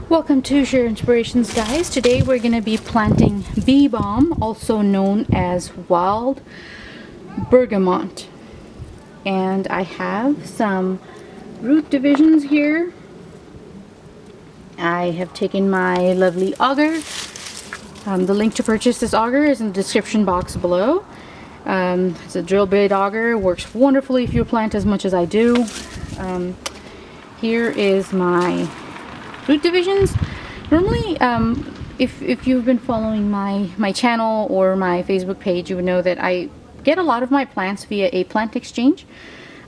Welcome to Share Inspirations, guys. Today we're going to be planting Bee Balm, also known as Wild Bergamont. And I have some root divisions here. I have taken my lovely auger. The link to purchase this auger is in the description box below. It's a drill bit auger, works wonderfully if you plant as much as I do. Here is my root divisions. Normally, if you've been following my channel or my Facebook page, you would know that I get a lot of my plants via a plant exchange.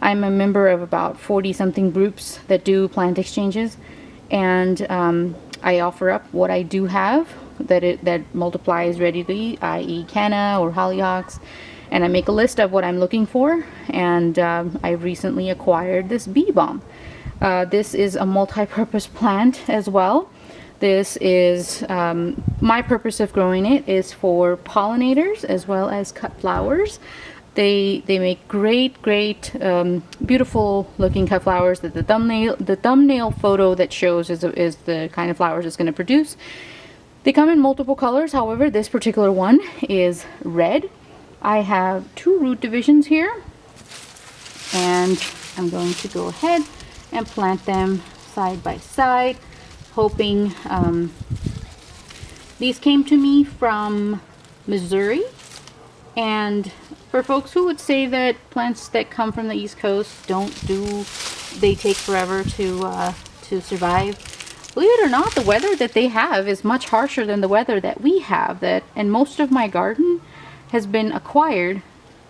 I'm a member of about 40 something groups that do plant exchanges, and I offer up what I do have that multiplies readily, i.e. canna or hollyhocks, and I make a list of what I'm looking for. And I recently acquired this Bee Balm. This is a multi-purpose plant as well. This is, my purpose of growing it is for pollinators as well as cut flowers. They make great, beautiful looking cut flowers that the thumbnail photo that shows is the kind of flowers it's going to produce. They come in multiple colors, however this particular one is red. I have 2 root divisions here, and I'm going to go ahead and plant them side by side, hoping these came to me from Missouri. And for folks who would say that plants that come from the East Coast they take forever to survive, believe it or not, the weather that they have is much harsher than the weather that we have. And most of my garden has been acquired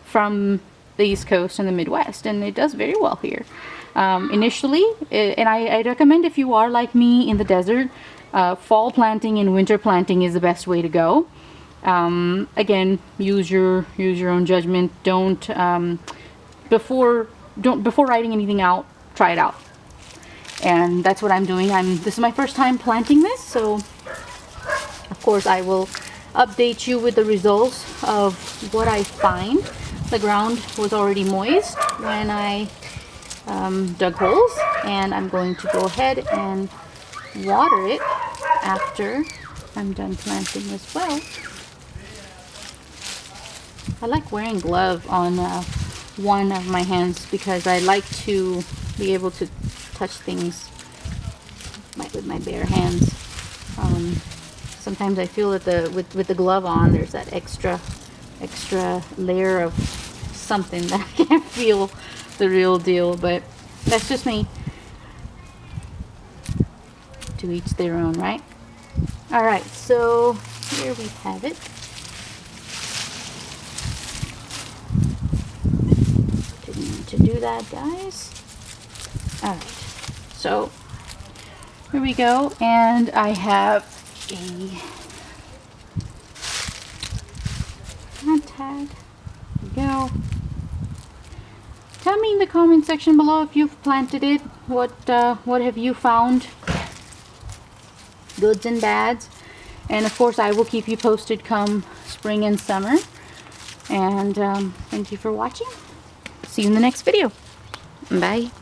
from the East Coast and the Midwest, and it does very well here. Initially, and I recommend, if you are like me in the desert, fall planting and winter planting is the best way to go. Again, use your own judgment. Before writing anything out, try it out. And that's what I'm doing. This is my first time planting this, so of course I will update you with the results of what I find. The ground was already moist when I dug holes, and I'm going to go ahead and water it after I'm done planting as well. I like wearing gloves on one of my hands because I like to be able to touch things with my bare hands. Sometimes I feel that with the glove on, there's that extra layer of something that I can't feel the real deal, but that's just me. To each their own, right? Alright, so here we have it. Didn't mean to do that, guys. Alright, so here we go, and I have a plant tag. There we go. Tell me in the comment section below if you've planted it. What have you found? Goods and bads. And of course I will keep you posted come spring and summer. And thank you for watching. See you in the next video. Bye.